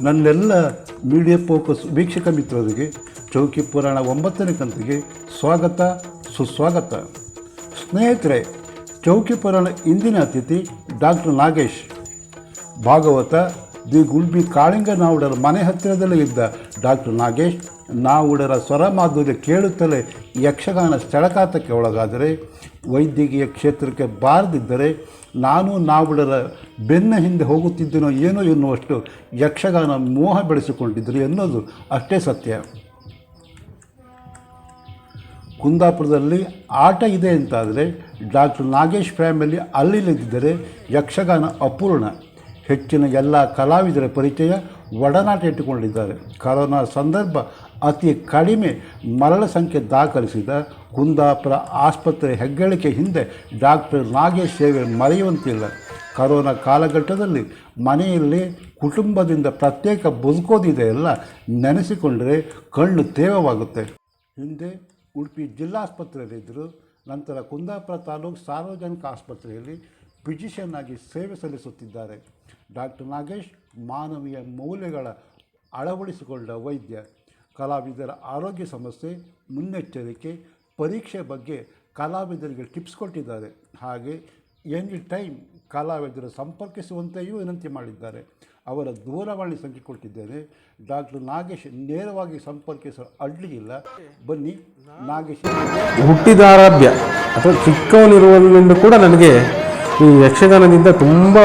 ನನ್ನೆಲ್ಲ media focus ವೀಕ್ಷಕ ಮಿತ್ರರಿಗೆ ಚೌಕಿ ಪುರಾಣ 9ನೇ ಕಂತಿಗೆ ಸ್ವಾಗತ ಸುಸ್ವಾಗತ. ಸ್ನೇಹಿತರೆ, ಚೌಕಿ ಪುರಾಣ ಇಂದಿನ ಅತಿಥಿ ಡಾಕ್ಟರ್ ನಾಗೇಶ್. ಭಾಗವತ ದಿ ಗುಲ್ಬಿ ಕಾಳಿಂಗ ನಾವುಡರ ಮನೆ ಹತ್ತಿರದಲ್ಲೇ ಇದ್ದ ಡಾಕ್ಟರ್ ನಾಗೇಶ್ ನಾವುಡರ ಸ್ವರ ಮಾಧುರ್ಯ ಕೇಳುತ್ತಲೇ ಯಕ್ಷಗಾನ ಸೆಳೆಕಾಟಕ್ಕೆ ಒಳಗಾದರೆ, ವೈದ್ಯಕೀಯ ಕ್ಷೇತ್ರಕ್ಕೆ ಬಾರದಿದ್ದರೆ ನಾನು ನಾವುಡರ ಬೆನ್ನ ಹಿಂದೆ ಹೋಗುತ್ತಿದ್ದನೋ ಏನೋ ಎನ್ನುವಷ್ಟು ಯಕ್ಷಗಾನ ಮೋಹ ಬೆಳೆಸಿಕೊಂಡಿದ್ದರು ಎನ್ನುವುದು ಅಷ್ಟೇ ಸತ್ಯ. ಕುಂದಾಪುರದಲ್ಲಿ ಆಟ ಇದೆ ಅಂತಾದರೆ ಡಾಕ್ಟರ್ ನಾಗೇಶ್ ಫ್ಯಾಮಿಲಿ ಅಲ್ಲಿಲ್ಲದಿದ್ದರೆ ಯಕ್ಷಗಾನ ಅಪೂರ್ಣ. ಹೆಚ್ಚಿನ ಎಲ್ಲ ಕಲಾವಿದರ ಪರಿಚಯ ಒಡನಾಟ ಇಟ್ಟುಕೊಂಡಿದ್ದಾರೆ. ಕರೋನಾ ಸಂದರ್ಭ ಅತಿ ಕಡಿಮೆ ಮರಣ ಸಂಖ್ಯೆ ದಾಖಲಿಸಿದ ಕುಂದಾಪುರ ಆಸ್ಪತ್ರೆ ಹೆಗ್ಗಳಿಕೆ ಹಿಂದೆ ಡಾಕ್ಟರ್ ನಾಗೇಶ್ ಸೇವೆ ಮರೆಯುವಂತಿಲ್ಲ. ಕರೋನಾ ಕಾಲಘಟ್ಟದಲ್ಲಿ ಮನೆಯಲ್ಲಿ ಕುಟುಂಬದಿಂದ ಪ್ರತ್ಯೇಕ ಬದುಕೋದಿದೆಯಲ್ಲ, ನೆನೆಸಿಕೊಂಡರೆ ಕಣ್ಣು ತೇವವಾಗುತ್ತೆ. ಹಿಂದೆ ಉಡುಪಿ ಜಿಲ್ಲಾಸ್ಪತ್ರೆಯಲ್ಲಿದ್ದರು. ನಂತರ ಕುಂದಾಪುರ ತಾಲೂಕು ಸಾರ್ವಜನಿಕ ಆಸ್ಪತ್ರೆಯಲ್ಲಿ ಫಿಸಿಷಿಯನ್ ಆಗಿ ಸೇವೆ ಸಲ್ಲಿಸುತ್ತಿದ್ದಾರೆ. ಡಾಕ್ಟರ್ ನಾಗೇಶ್ ಮಾನವೀಯ ಮೌಲ್ಯಗಳ ಅಳವಡಿಸಿಕೊಂಡ ವೈದ್ಯ. ಕಲಾವಿದರ ಆರೋಗ್ಯ ಸಮಸ್ಯೆ, ಮುನ್ನೆಚ್ಚರಿಕೆ, ಪರೀಕ್ಷೆ ಬಗ್ಗೆ ಕಲಾವಿದರಿಗೆ ಟಿಪ್ಸ್ ಕೊಟ್ಟಿದ್ದಾರೆ. ಹಾಗೆ ಎನಿ ಟೈಮ್ ಕಲಾವಿದರು ಸಂಪರ್ಕಿಸುವಂತೆಯೂ ವಿನಂತಿ ಮಾಡಿದ್ದಾರೆ. ಅವರ ದೂರವಾಣಿ ಸಂಖ್ಯೆ ಕೊಟ್ಟಿದ್ದೇನೆ. ಡಾಕ್ಟರ್ ನಾಗೇಶ್ ನೇರವಾಗಿ ಸಂಪರ್ಕಿಸಲು ಅಡ್ಡಿಯಿಲ್ಲ. ಬನ್ನಿ, ನಾಗೇಶ್ ಹುಟ್ಟಿದಾರಾಧ್ಯ ಅಥವಾ ಚಿಕ್ಕವನಿರುವುದರಿಂದ ಕೂಡ ನನಗೆ ಈ ಯಕ್ಷಗಾನದಿಂದ ತುಂಬ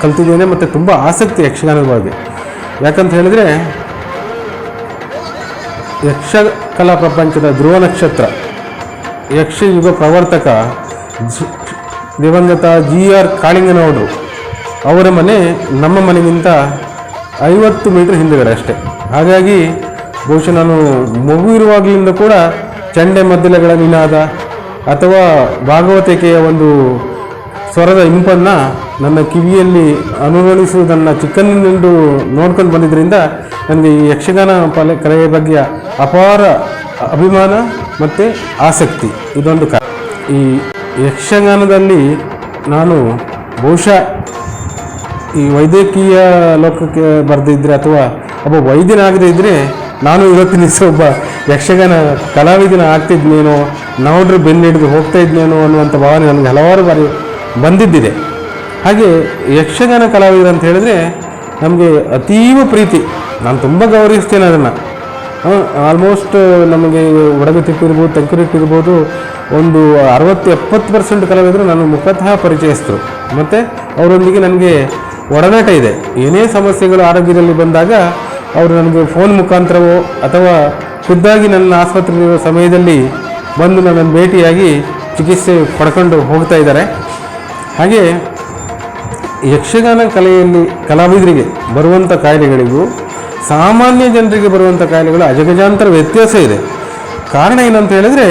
ಕಲ್ತಿದ್ದೇನೆ ಮತ್ತು ತುಂಬ ಆಸಕ್ತಿ ಯಕ್ಷಗಾನದ ಬಗ್ಗೆ. ಯಾಕಂತ ಹೇಳಿದರೆ, ಯಕ್ಷಕಲಾ ಪ್ರಪಂಚದ ಧ್ರುವ ನಕ್ಷತ್ರ, ಯಕ್ಷಯುಗ ಪ್ರವರ್ತಕ ದಿವಂಗತ GR ಕಾಳಿಂಗನವರು ಅವರ ಮನೆ ನಮ್ಮ ಮನೆಗಿಂತ 50 ಮೀಟರ್ ಹಿಂದುಗಡೆ ಅಷ್ಟೇ. ಹಾಗಾಗಿ ಬಹುಶಃ ನಾನು ಮಗು ಇರುವಾಗಲಿಂದ ಕೂಡ ಚಂಡೆ ಮದ್ದಲೆಗಳ ನಿನಾದ ಅಥವಾ ಭಾಗವತಿಕೆಯ ಒಂದು ಸ್ವರದ ಇಂಪನ್ನು ನನ್ನ ಕಿವಿಯಲ್ಲಿ ಅನುಭವಿಸುವುದನ್ನು ಚಿಕ್ಕಂದಿನಿಂದ ನೋಡ್ಕೊಂಡು ಬಂದಿದ್ದರಿಂದ ನನಗೆ ಈ ಯಕ್ಷಗಾನ ಕಲೆಯ ಬಗ್ಗೆ ಅಪಾರ ಅಭಿಮಾನ ಮತ್ತು ಆಸಕ್ತಿ ಇದೊಂದು ಕಾರಣ. ಈ ಯಕ್ಷಗಾನದಲ್ಲಿ ನಾನು ಬಹುಶಃ ಈ ವೈದ್ಯಕೀಯ ಲೋಕಕ್ಕೆ ಬರೆದಿದ್ದರೆ ಅಥವಾ ಒಬ್ಬ ವೈದ್ಯನಾಗದೇ ಇದ್ದರೆ ನಾನು ಇವತ್ತಿನ ಒಬ್ಬ ಯಕ್ಷಗಾನ ಕಲಾವಿದನ ಆಗ್ತಿದ್ನೇನೋ, ನಾವುಡ್ರೆ ಬೆನ್ನಿಡಿದು ಹೋಗ್ತಾ ಇದ್ನೇನೋ ಅನ್ನುವಂಥ ಭಾವನೆ ನನಗೆ ಹಲವಾರು ಬಾರಿ ಬಂದಿದ್ದಿದೆ. ಹಾಗೆ ಯಕ್ಷಗಾನ ಕಲಾವಿದರು ಅಂತ ಹೇಳಿದ್ರೆ ನಮಗೆ ಅತೀವ ಪ್ರೀತಿ. ನಾನು ತುಂಬ ಗೌರವಿಸ್ತೇನೆ ಅದನ್ನು. ಆಲ್ಮೋಸ್ಟ್ ನಮಗೆ ಒಡಗತಿಟ್ಟಿರ್ಬೋದು, ತೆಂಕುರಿಟ್ಟಿರ್ಬೋದು, ಒಂದು 60-70% ಕಲಾವಿದರು ನಾನು ಮುಖತಃ ಪರಿಚಯಿಸ್ತರು. ಮತ್ತು ಅವರೊಂದಿಗೆ ನನಗೆ ಒಡನಾಟ ಇದೆ. ಏನೇ ಸಮಸ್ಯೆಗಳು ಆರೋಗ್ಯದಲ್ಲಿ ಬಂದಾಗ ಅವರು ನನಗೆ ಫೋನ್ ಮುಖಾಂತರವೋ ಅಥವಾ ಖುದ್ದಾಗಿ ನನ್ನ ಆಸ್ಪತ್ರೆಯಲ್ಲಿರುವ ಸಮಯದಲ್ಲಿ ಬಂದು ನನ್ನನ್ನು ಭೇಟಿಯಾಗಿ ಚಿಕಿತ್ಸೆ ಪಡ್ಕೊಂಡು ಹೋಗ್ತಾ ಇದ್ದಾರೆ. ಹಾಗೆ ಯಕ್ಷಗಾನ ಕಲೆಯಲ್ಲಿ ಕಲಾವಿದರಿಗೆ ಬರುವಂಥ ಕಾಯಿಲೆಗಳಿಗೂ ಸಾಮಾನ್ಯ ಜನರಿಗೆ ಬರುವಂಥ ಕಾಯಿಲೆಗಳು ಅಜಗಜಾಂತರ ವ್ಯತ್ಯಾಸ ಇದೆ. ಕಾರಣ ಏನಂತ ಹೇಳಿದರೆ,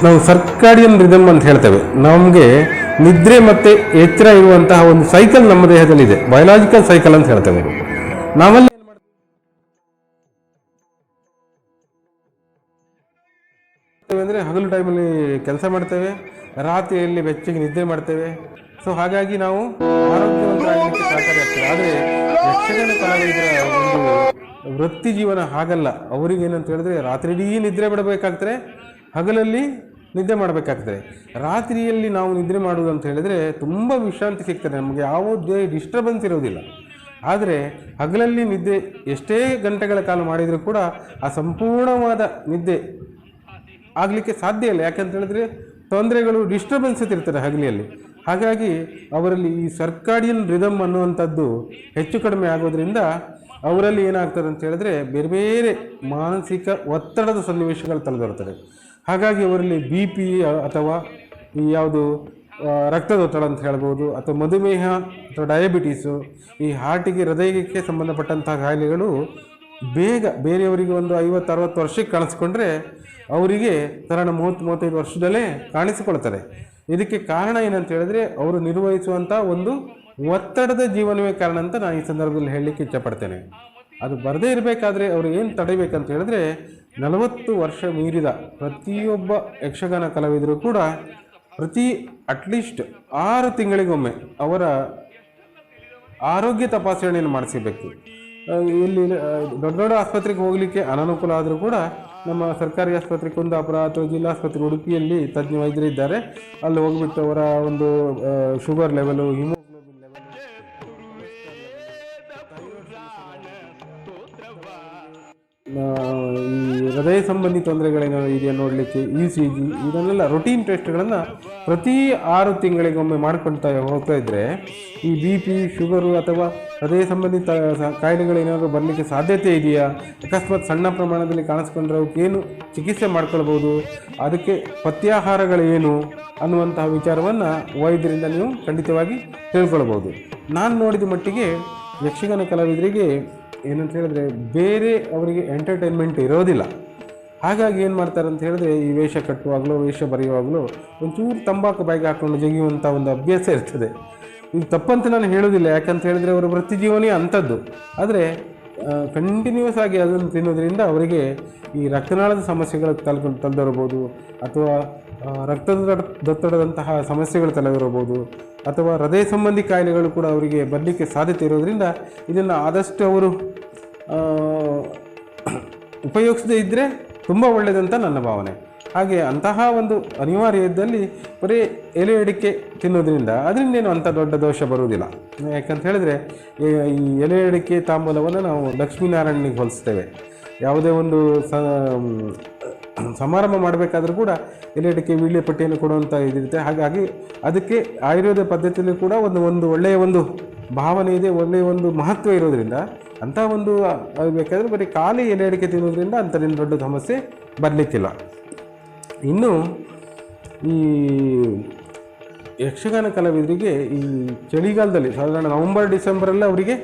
ನಾವು ಸರ್ಕಾಡಿಯನ್ ರಿದಮ್ ಅಂತ ಹೇಳ್ತೇವೆ. ನಮಗೆ ನಿದ್ರೆ ಮತ್ತು ಎಚ್ಚರ ಇರುವಂತಹ ಒಂದು ಸೈಕಲ್ ನಮ್ಮ ದೇಹದಲ್ಲಿದೆ, ಬಯೋಲಾಜಿಕಲ್ ಸೈಕಲ್ ಅಂತ ಹೇಳ್ತೇವೆ. ನಾವಲ್ಲಿ ಏನು ಮಾಡ್ತೇವೆ ಅಂದರೆ, ಹಗಲು ಟೈಮಲ್ಲಿ ಕೆಲಸ ಮಾಡ್ತೇವೆ, ರಾತ್ರಿಯಲ್ಲಿ ಬೆಚ್ಚಗೆ ನಿದ್ದೆ ಮಾಡ್ತೇವೆ. ಸೊ ಹಾಗಾಗಿ ನಾವು ಆರೋಗ್ಯವಂತರಾಗಲಿಕ್ಕೆ ಸಹಕಾರಿಯಾಗ್ತೇವೆ. ಆದರೆ ಯಕ್ಷಗಾನ ಕಲಾವಿದರ ಒಂದು ವೃತ್ತಿ ಜೀವನ ಹಾಗಲ್ಲ. ಅವರಿಗೇನಂತ ಹೇಳಿದ್ರೆ, ರಾತ್ರಿ ಇಡೀ ನಿದ್ರೆ ಬಿಡಬೇಕಾಗ್ತದೆ, ಹಗಲಲ್ಲಿ ನಿದ್ದೆ ಮಾಡಬೇಕಾಗ್ತದೆ. ರಾತ್ರಿಯಲ್ಲಿ ನಾವು ನಿದ್ರೆ ಮಾಡುವುದು ಅಂತ ಹೇಳಿದರೆ ತುಂಬ ವಿಶ್ರಾಂತಿ ಸಿಗ್ತದೆ, ನಮಗೆ ಯಾವುದೇ ಡಿಸ್ಟರ್ಬೆನ್ಸ್ ಇರೋದಿಲ್ಲ. ಆದರೆ ಹಗಲಲ್ಲಿ ನಿದ್ದೆ ಎಷ್ಟೇ ಗಂಟೆಗಳ ಕಾಲ ಮಾಡಿದರೂ ಕೂಡ ಆ ಸಂಪೂರ್ಣವಾದ ನಿದ್ದೆ ಆಗಲಿಕ್ಕೆ ಸಾಧ್ಯ ಇಲ್ಲ. ಯಾಕೆಂತ ಹೇಳಿದ್ರೆ ತೊಂದರೆಗಳು, ಡಿಸ್ಟರ್ಬೆನ್ಸ್ ಇರ್ತದೆ ಹಗಲಿಯಲ್ಲಿ. ಹಾಗಾಗಿ ಅವರಲ್ಲಿ ಈ ಸರ್ಕಾಡಿಯನ್ ರಿದಮ್ ಅನ್ನುವಂಥದ್ದು ಹೆಚ್ಚು ಕಡಿಮೆ ಆಗೋದ್ರಿಂದ ಅವರಲ್ಲಿ ಏನಾಗ್ತದೆ ಅಂತ ಹೇಳಿದ್ರೆ ಬೇರೆ ಬೇರೆ ಮಾನಸಿಕ ಒತ್ತಡದ ಸನ್ನಿವೇಶಗಳು ತಲೆದೋರ್ತದೆ. ಹಾಗಾಗಿ ಅವರಲ್ಲಿ BP ಅಥವಾ ಈ ಯಾವುದು ರಕ್ತದೊತ್ತಡ ಅಂತ ಹೇಳ್ಬೋದು, ಅಥವಾ ಮಧುಮೇಹ ಅಥವಾ ಡಯಾಬಿಟೀಸು, ಈ ಹಾರ್ಟಿಗೆ ಹೃದಯಕ್ಕೆ ಸಂಬಂಧಪಟ್ಟಂತಹ ಕಾಯಿಲೆಗಳು ಬೇಗ ಬೇರೆಯವರಿಗೆ ಒಂದು 50-60 ವರ್ಷಕ್ಕೆ ಕಾಣಿಸ್ಕೊಂಡ್ರೆ ಅವರಿಗೆ ಕಾರಣ 30-35 ವರ್ಷದಲ್ಲೇ ಕಾಣಿಸಿಕೊಳ್ತಾರೆ. ಇದಕ್ಕೆ ಕಾರಣ ಏನಂತ ಹೇಳಿದ್ರೆ ಅವರು ನಿರ್ವಹಿಸುವಂಥ ಒಂದು ಒತ್ತಡದ ಜೀವನವೇ ಕಾರಣ ಅಂತ ನಾನು ಈ ಸಂದರ್ಭದಲ್ಲಿ ಹೇಳಲಿಕ್ಕೆ ಇಷ್ಟಪಡ್ತೇನೆ. ಅದು ಬರದೇ ಇರಬೇಕಾದ್ರೆ ಅವರು ಏನು ತಡೆಯಬೇಕಂತ ಹೇಳಿದ್ರೆ, 40 ವರ್ಷ ಮೀರಿದ ಪ್ರತಿಯೊಬ್ಬ ಯಕ್ಷಗಾನ ಕಲಾವಿದರು ಕೂಡ ಪ್ರತಿ ಅಟ್ಲೀಸ್ಟ್ 6 ತಿಂಗಳಿಗೊಮ್ಮೆ ಅವರ ಆರೋಗ್ಯ ತಪಾಸಣೆಯನ್ನು ಮಾಡಿಸಬೇಕು. ಇಲ್ಲಿ ದೊಡ್ಡ ದೊಡ್ಡ ಆಸ್ಪತ್ರೆಗೆ ಹೋಗಲಿಕ್ಕೆ ಅನಾನುಕೂಲ ಆದರೂ ಕೂಡ ನಮ್ಮ ಸರ್ಕಾರಿ ಆಸ್ಪತ್ರೆ ಕುಂದಾಪುರ ಅಥವಾ ಜಿಲ್ಲಾಸ್ಪತ್ರೆ ಉಡುಪಿಯಲ್ಲಿ ತಜ್ಞ ವೈದ್ಯರಿದ್ದಾರೆ. ಅಲ್ಲಿ ಹೋಗ್ಬಿಟ್ಟು ಅವರ ಒಂದು ಶುಗರ್ ಲೆವೆಲು, ಹಿಮೋಗ್ಲೋಬಿನ್ ಲೆವೆಲ್, ಈ ಹೃದಯ ಸಂಬಂಧಿ ತೊಂದರೆಗಳೇನಾದ್ರು ಇದೆಯಾ ನೋಡಲಿಕ್ಕೆ ECG ಇದನ್ನೆಲ್ಲ ರೊಟೀನ್ ಟೆಸ್ಟ್ಗಳನ್ನು ಪ್ರತಿ 6 ತಿಂಗಳಿಗೊಮ್ಮೆ ಮಾಡ್ಕೊಳ್ತಾ ಹೋಗ್ತಾ ಇದ್ದರೆ ಈ BP, ಶುಗರು ಅಥವಾ ಹೃದಯ ಸಂಬಂಧಿತ ಕಾಯಿಲೆಗಳೇನಾದರೂ ಬರಲಿಕ್ಕೆ ಸಾಧ್ಯತೆ ಇದೆಯಾ, ಅಕಸ್ಮಾತ್ ಸಣ್ಣ ಪ್ರಮಾಣದಲ್ಲಿ ಕಾಣಿಸ್ಕೊಂಡ್ರೆ ಅವಕ್ಕೇನು ಚಿಕಿತ್ಸೆ ಮಾಡ್ಕೊಳ್ಬೋದು, ಅದಕ್ಕೆ ಪಥ್ಯಾಹಾರಗಳೇನು ಅನ್ನುವಂತಹ ವಿಚಾರವನ್ನು ವೈದ್ಯರಿಂದ ನೀವು ಖಂಡಿತವಾಗಿ ತಿಳ್ಕೊಳ್ಬೋದು. ನಾನು ನೋಡಿದ ಮಟ್ಟಿಗೆ ಯಕ್ಷಗಾನ ಕಲಾವಿದರಿಗೆ ಏನಂತ ಹೇಳಿದ್ರೆ ಬೇರೆ ಅವರಿಗೆ ಎಂಟರ್ಟೈನ್ಮೆಂಟ್ ಇರೋದಿಲ್ಲ. ಹಾಗಾಗಿ ಏನು ಮಾಡ್ತಾರೆ ಅಂತ ಹೇಳಿದ್ರೆ ಈ ವೇಷ ಕಟ್ಟುವಾಗಲೂ ವೇಷ ಬರೆಯುವಾಗಲೂ ಒಂಚೂರು ತಂಬಾಕು ಬಾಯಿಗೆ ಹಾಕೊಂಡು ಜಗಿಯುವಂಥ ಒಂದು ಅಭ್ಯಾಸ ಇರ್ತದೆ. ಇದು ತಪ್ಪಂತ ನಾನು ಹೇಳೋದಿಲ್ಲ, ಯಾಕಂತ ಹೇಳಿದ್ರೆ ಅವರ ವೃತ್ತಿ ಜೀವನೇ ಅಂಥದ್ದು. ಆದರೆ ಕಂಟಿನ್ಯೂಸ್ ಆಗಿ ಅದನ್ನು ತಿನ್ನೋದ್ರಿಂದ ಅವರಿಗೆ ಈ ರಕ್ತನಾಳದ ಸಮಸ್ಯೆಗಳು ತಲೆದೊರಬಹುದು, ಅಥವಾ ರಕ್ತದೊತ್ತಡದಂತಹ ಸಮಸ್ಯೆಗಳು ತಲೆದೊರಬಹುದು, ಅಥವಾ ಹೃದಯ ಸಂಬಂಧಿ ಕಾಯಿಲೆಗಳು ಕೂಡ ಅವರಿಗೆ ಬರಲಿಕ್ಕೆ ಸಾಧ್ಯತೆ ಇರೋದರಿಂದ ಇದನ್ನು ಆದಷ್ಟು ಅವರು ಉಪಯೋಗಿಸದೇ ಇದ್ದರೆ ತುಂಬ ಒಳ್ಳೆಯದಂತ ನನ್ನ ಭಾವನೆ. ಹಾಗೆ ಅಂತಹ ಒಂದು ಅನಿವಾರ್ಯ ಇದ್ದಲ್ಲಿ ಬರೀ ಎಲೆ ಅಡಿಕೆ ತಿನ್ನೋದ್ರಿಂದ ಅದರಿಂದೇನು ಅಂಥ ದೊಡ್ಡ ದೋಷ ಬರುವುದಿಲ್ಲ. ಯಾಕಂತ ಹೇಳಿದ್ರೆ ಈ ಎಲೆ ಅಡಿಕೆ ತಾಂಬೂಲವನ್ನು ನಾವು ಲಕ್ಷ್ಮೀನಾರಾಯಣನಿಗೆ ಹೋಲಿಸ್ತೇವೆ. ಯಾವುದೇ ಒಂದು ಸಮಾರಂಭ ಮಾಡಬೇಕಾದ್ರೂ ಕೂಡ ಎಲೆ ಅಡಿಕೆ ವೀಳ್ಯ ಪಟ್ಟಿಯನ್ನು ಕೊಡುವಂಥ ಇದಿರುತ್ತೆ. ಹಾಗಾಗಿ ಅದಕ್ಕೆ ಆಯುರ್ವೇದ ಪದ್ಧತಿಯಲ್ಲಿ ಕೂಡ ಒಂದು ಒಳ್ಳೆಯ ಒಂದು ಭಾವನೆ ಇದೆ, ಒಳ್ಳೆಯ ಒಂದು ಮಹತ್ವ ಇರೋದ್ರಿಂದ ಅಂಥ ಒಂದು ಬೇಕಾದರೆ ಬರೀ ಖಾಲಿ ಎಲೆ ಅಡಿಕೆ ತಿನ್ನೋದ್ರಿಂದ ಅಂಥದ್ದೇನು ದೊಡ್ಡ ಸಮಸ್ಯೆ ಬರಲಿಕ್ಕಿಲ್ಲ. ಇನ್ನು ಈ ಯಕ್ಷಗಾನ ಕಲಾವಿದರಿಗೆ ಈ ಚಳಿಗಾಲದಲ್ಲಿ ಸಾಧಾರಣ ನವಂಬರ್ ಡಿಸೆಂಬರಲ್ಲಿ ಅವರಿಗೆ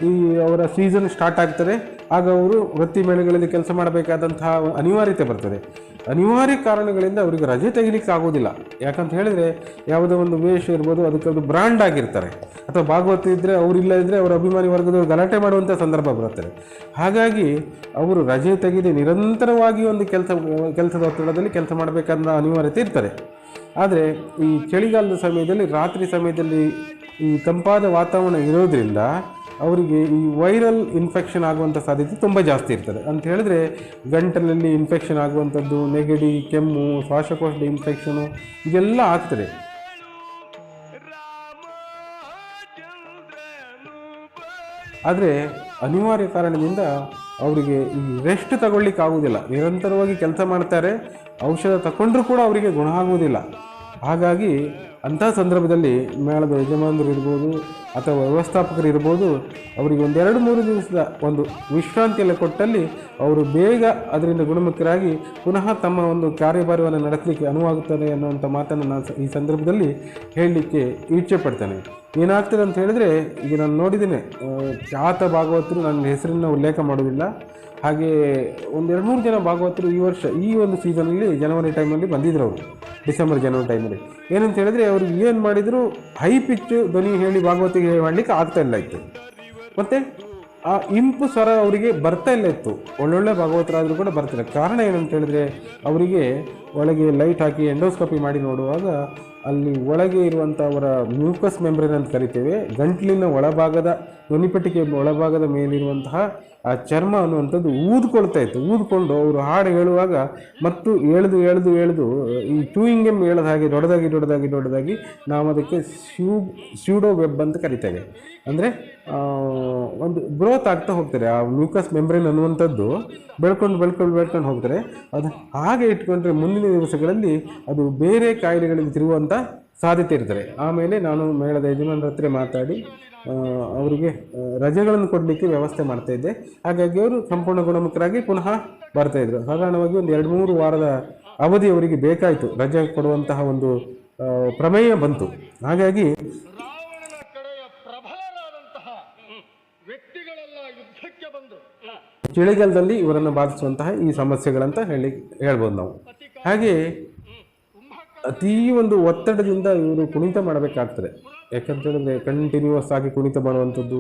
ಈ ಅವರ ಸೀಸನ್ ಸ್ಟಾರ್ಟ್ ಆಗ್ತದೆ. ಆಗ ಅವರು ವೃತ್ತಿ ಮೇಳಗಳಲ್ಲಿ ಕೆಲಸ ಮಾಡಬೇಕಾದಂತಹ ಅನಿವಾರ್ಯತೆ ಬರ್ತದೆ. ಅನಿವಾರ್ಯ ಕಾರಣಗಳಿಂದ ಅವರಿಗೆ ರಜೆ ತೆಗಿಲಿಕ್ಕೆ ಆಗೋದಿಲ್ಲ. ಯಾಕಂತ ಹೇಳಿದರೆ ಯಾವುದೋ ಒಂದು ವೇಷ ಇರ್ಬೋದು, ಅದಕ್ಕೆ ಅದು ಬ್ರ್ಯಾಂಡ್ ಆಗಿರ್ತಾರೆ, ಅಥವಾ ಭಾಗವತ ಇದ್ದರೆ ಅವರಿಲ್ಲ ಇದ್ದರೆ ಅವರ ಅಭಿಮಾನಿ ವರ್ಗದವರು ಗಲಾಟೆ ಮಾಡುವಂಥ ಸಂದರ್ಭ ಬರುತ್ತದೆ. ಹಾಗಾಗಿ ಅವರು ರಜೆ ತೆಗೆದು ನಿರಂತರವಾಗಿ ಒಂದು ಕೆಲಸದ ಒತ್ತಡದಲ್ಲಿ ಕೆಲಸ ಮಾಡಬೇಕಾದ ಅನಿವಾರ್ಯತೆ ಇರ್ತದೆ. ಆದರೆ ಈ ಚಳಿಗಾಲದ ಸಮಯದಲ್ಲಿ, ರಾತ್ರಿ ಸಮಯದಲ್ಲಿ ಈ ತಂಪಾದ ವಾತಾವರಣ ಇರೋದ್ರಿಂದ ಅವರಿಗೆ ಈ ವೈರಲ್ ಇನ್ಫೆಕ್ಷನ್ ಆಗುವಂಥ ಸಾಧ್ಯತೆ ತುಂಬ ಜಾಸ್ತಿ ಇರ್ತದೆ. ಅಂತ ಹೇಳಿದ್ರೆ ಗಂಟಲಲ್ಲಿ ಇನ್ಫೆಕ್ಷನ್ ಆಗುವಂಥದ್ದು, ನೆಗಡಿ, ಕೆಮ್ಮು, ಶ್ವಾಸಕೋಶದ ಇನ್ಫೆಕ್ಷನು ಇದೆಲ್ಲ ಆಗ್ತದೆ. ಆದರೆ ಅನಿವಾರ್ಯ ಕಾರಣದಿಂದ ಅವರಿಗೆ ಈ ರೆಸ್ಟ್ ತಗೊಳ್ಳಿಕ್ಕೆ ಆಗುವುದಿಲ್ಲ. ನಿರಂತರವಾಗಿ ಕೆಲಸ ಮಾಡ್ತಾರೆ, ಔಷಧ ತಗೊಂಡ್ರೂ ಕೂಡ ಅವರಿಗೆ ಗುಣ ಆಗುವುದಿಲ್ಲ. ಹಾಗಾಗಿ ಅಂಥ ಸಂದರ್ಭದಲ್ಲಿ ಮೇಳದ ಯಜಮಾನರು ಇರ್ಬೋದು ಅಥವಾ ವ್ಯವಸ್ಥಾಪಕರು ಇರ್ಬೋದು, ಅವರಿಗೆ 2-3 ದಿವಸದ ಒಂದು ವಿಶ್ರಾಂತಿಯನ್ನು ಕೊಟ್ಟಲ್ಲಿ ಅವರು ಬೇಗ ಅದರಿಂದ ಗುಣಮುಖರಾಗಿ ಪುನಃ ತಮ್ಮ ಒಂದು ಕಾರ್ಯಭಾರವನ್ನು ನಡೆಸಲಿಕ್ಕೆ ಅನುವಾಗುತ್ತದೆ ಅನ್ನುವಂಥ ಮಾತನ್ನು ನಾನು ಈ ಸಂದರ್ಭದಲ್ಲಿ ಹೇಳಲಿಕ್ಕೆ ಇಚ್ಛೆ ಪಡ್ತೇನೆ. ಏನಾಗ್ತದೆ ಅಂತ ಹೇಳಿದ್ರೆ, ಈಗ ನಾನು ನೋಡಿದ್ದೇನೆ ಖ್ಯಾತ ಭಾಗವತರು, ನನ್ನ ಹೆಸರನ್ನು ಉಲ್ಲೇಖ ಮಾಡೋದಿಲ್ಲ, ಹಾಗೆ 2-3 ಜನ ಭಾಗವತರು ಈ ವರ್ಷ ಈ ಒಂದು ಸೀಸನಲ್ಲಿ ಜನವರಿ ಟೈಮಲ್ಲಿ ಬಂದಿದ್ರು. ಅವರು ಡಿಸೆಂಬರ್ ಜನವರಿ ಟೈಮಲ್ಲಿ ಏನಂತ ಹೇಳಿದ್ರೆ ಅವ್ರಿಗೆ ಏನು ಮಾಡಿದ್ರು ಹೈ ಪಿಚ್ ಧ್ವನಿ ಹೇಳಿ ಭಾಗವತಿಗೆ ಮಾಡಲಿಕ್ಕೆ ಆಗ್ತಾ ಇಲ್ಲ ಇತ್ತು. ಮತ್ತು ಆ ಇಂಪು ಸ್ವರ ಅವರಿಗೆ ಬರ್ತಾ ಇಲ್ಲ ಇತ್ತು. ಒಳ್ಳೊಳ್ಳೆ ಭಾಗವತರಾದರೂ ಕೂಡ ಬರ್ತಿಲ್ಲ. ಕಾರಣ ಏನಂತ ಹೇಳಿದ್ರೆ, ಅವರಿಗೆ ಒಳಗೆ ಲೈಟ್ ಹಾಕಿ ಎಂಡೋಸ್ಕೋಪಿ ಮಾಡಿ ನೋಡುವಾಗ ಅಲ್ಲಿ ಒಳಗೆ ಇರುವಂಥ ಅವರ ಮ್ಯೂಕಸ್ ಮೆಂಬ್ರೇನ್ ಅಂತ ಕರಿತೇವೆ, ಗಂಟ್ಲಿನ ಒಳಭಾಗದ ಧ್ವನಿಪಟ್ಟಿಗೆ ಒಳಭಾಗದ ಮೇಲಿರುವಂತಹ ಆ ಚರ್ಮ ಅನ್ನುವಂಥದ್ದು ಊದ್ಕೊಳ್ತಾ ಇತ್ತು. ಊದ್ಕೊಂಡು ಅವರು ಹಾಡು ಹೇಳುವಾಗ ಮತ್ತು ಎಳೆದು ಈ ಚೂಯಿಂಗ್ ಗಮ್ ಹೇಳೋದು ಹಾಗೆ ದೊಡ್ಡದಾಗಿ ನಾವು ಅದಕ್ಕೆ ಸ್ಯೂಡೋ ವೆಬ್ ಅಂತ ಕರಿತೇವೆ. ಅಂದರೆ ಒಂದು ಗ್ರೋತ್ ಆಗ್ತಾ ಹೋಗ್ತಾರೆ. ಆ ಮ್ಯೂಕಸ್ ಮೆಂಬ್ರೇನ್ ಅನ್ನುವಂಥದ್ದು ಬೆಳ್ಕೊಂಡು ಹೋಗ್ತಾರೆ. ಅದು ಹಾಗೆ ಇಟ್ಕೊಂಡ್ರೆ ಮುಂದಿನ ದಿವಸಗಳಲ್ಲಿ ಅದು ಬೇರೆ ಕಾಯಿಲೆಗಳಿಗೆ ತಿರುಗುವಂಥ ಸಾಧ್ಯತೆ ಇರ್ತಾರೆ. ಆಮೇಲೆ ನಾನು ಮೇಳದ ಯಜಮಾನರ ಹತ್ರ ಮಾತಾಡಿ ಅವರಿಗೆ ರಜೆಗಳನ್ನು ಕೊಡಲಿಕ್ಕೆ ವ್ಯವಸ್ಥೆ ಮಾಡ್ತಾಯಿದ್ದೆ. ಹಾಗಾಗಿ ಅವರು ಸಂಪೂರ್ಣ ಗುಣಮುಖರಾಗಿ ಪುನಃ ಬರ್ತಾಯಿದ್ರು. ಸಾಧಾರಣವಾಗಿ 2-3 ವಾರದ ಅವಧಿ ಅವರಿಗೆ ಬೇಕಾಯಿತು, ರಜೆ ಕೊಡುವಂತಹ ಒಂದು ಪ್ರಮೇಯ ಬಂತು. ಹಾಗಾಗಿ ಚಳಿಗಾಲದಲ್ಲಿ ಇವರನ್ನು ಬಾಧಿಸುವಂತಹ ಈ ಸಮಸ್ಯೆಗಳಂತ ಹೇಳ್ಬೋದು ನಾವು. ಹಾಗೆ ಅತೀ ಒಂದು ಒತ್ತಡದಿಂದ ಇವರು ಕುಣಿತ ಮಾಡಬೇಕಾಗ್ತದೆ. ಯಾಕಂತ ಹೇಳಿದ್ರೆ ಕಂಟಿನ್ಯೂಸ್ ಆಗಿ ಕುಣಿತ ಮಾಡುವಂಥದ್ದು,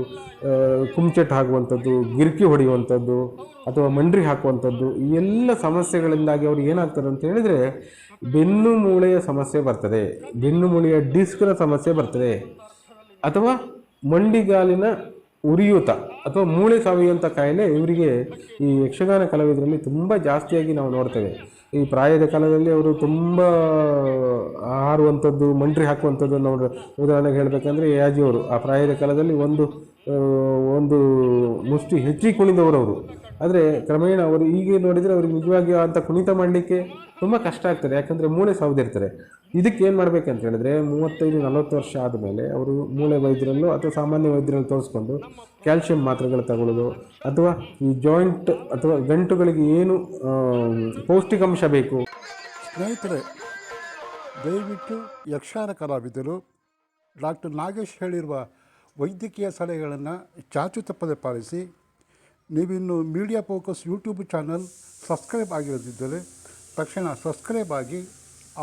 ಕುಂಚೆಟ್ ಹಾಕುವಂಥದ್ದು, ಗಿರ್ಕಿ ಹೊಡೆಯುವಂಥದ್ದು ಅಥವಾ ಮಂಡ್ರಿ ಹಾಕುವಂಥದ್ದು, ಈ ಎಲ್ಲ ಸಮಸ್ಯೆಗಳಿಂದಾಗಿ ಅವ್ರಿಗೆ ಏನಾಗ್ತದೆ ಅಂತ ಹೇಳಿದರೆ ಬೆನ್ನು ಮೂಳೆಯ ಸಮಸ್ಯೆ ಬರ್ತದೆ, ಬೆನ್ನು ಮೂಳೆಯ ಡಿಸ್ಕ್ನ ಸಮಸ್ಯೆ ಬರ್ತದೆ, ಅಥವಾ ಮಂಡಿಗಾಲಿನ ಉರಿಯೂತ ಅಥವಾ ಮೂಳೆ ಸಾವಿಯುವಂಥ ಕಾಯಿಲೆ ಇವರಿಗೆ ಈ ಯಕ್ಷಗಾನ ಕಲಾವಿದರಲ್ಲಿ ತುಂಬ ಜಾಸ್ತಿಯಾಗಿ ನಾವು ನೋಡ್ತೇವೆ. ಈ ಪ್ರಾಯದ ಕಾಲದಲ್ಲಿ ಅವರು ತುಂಬ ಹಾರುವಂಥದ್ದು, ಮಂಟ್ರಿ ಹಾಕುವಂಥದ್ದು. ನಾವು ಉದಾಹರಣೆಗೆ ಹೇಳಬೇಕಂದ್ರೆ ಯಾಜಿಯವರು ಆ ಪ್ರಾಯದ ಕಾಲದಲ್ಲಿ ಒಂದು ಮುಷ್ಟಿ ಹೆಚ್ಚಿಗೆ ಕುಣಿದವರು ಅವರು. ಆದರೆ ಕ್ರಮೇಣ ಅವರು ಈಗ ನೋಡಿದರೆ ಅವ್ರಿಗೆ ನಿಜವಾಗಿ ಅಂತ ಕುಣಿತ ಮಾಡಲಿಕ್ಕೆ ತುಂಬ ಕಷ್ಟ ಆಗ್ತದೆ, ಯಾಕಂದರೆ ಮೂಳೆ ಸೌದಿರ್ತಾರೆ. ಇದಕ್ಕೆ ಏನು ಮಾಡಬೇಕಂತ ಹೇಳಿದ್ರೆ 35-40 ವರ್ಷ ಆದಮೇಲೆ ಅವರು ಮೂಳೆ ವೈದ್ಯರಲ್ಲೋ ಅಥವಾ ಸಾಮಾನ್ಯ ವೈದ್ಯರಲ್ಲಿ ತೋರಿಸ್ಕೊಂಡು ಕ್ಯಾಲ್ಶಿಯಂ ಮಾತ್ರೆಗಳು ತಗೊಳ್ಳೋದು, ಅಥವಾ ಈ ಜಾಯಿಂಟ್ ಅಥವಾ ಗಂಟುಗಳಿಗೆ ಏನು ಪೌಷ್ಟಿಕಾಂಶ ಬೇಕು. ಸ್ನೇಹಿತರೆ, ದಯವಿಟ್ಟು ಯಕ್ಷಗಾನ ಕಲಾವಿದರು ಡಾಕ್ಟರ್ ನಾಗೇಶ್ ಹೇಳಿರುವ ವೈದ್ಯಕೀಯ ಸಲಹೆಗಳನ್ನು ಚಾಚು ತಪ್ಪದೆ ಪಾಲಿಸಿ. ನೀವಿನ್ನು media focus YouTube channel subscribe ಆಗಿರದಿದ್ದರೆ ತಕ್ಷಣ ಸಬ್ಸ್ಕ್ರೈಬ್ ಆಗಿ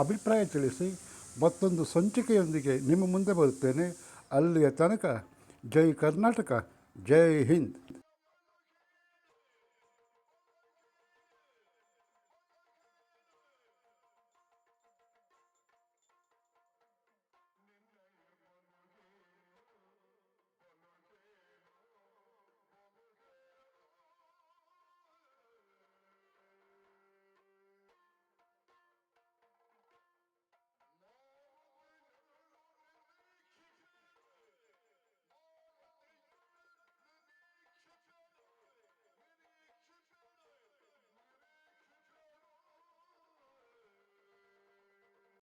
ಅಭಿಪ್ರಾಯ ತಿಳಿಸಿ. ಮತ್ತೊಂದು ಸಂಚಿಕೆಯೊಂದಿಗೆ ನಿಮ್ಮ ಮುಂದೆ ಬರುತ್ತೇನೆ. ಅಲ್ಲಿಯ ತನಕ ಜೈ ಕರ್ನಾಟಕ, ಜೈ ಹಿಂದ್.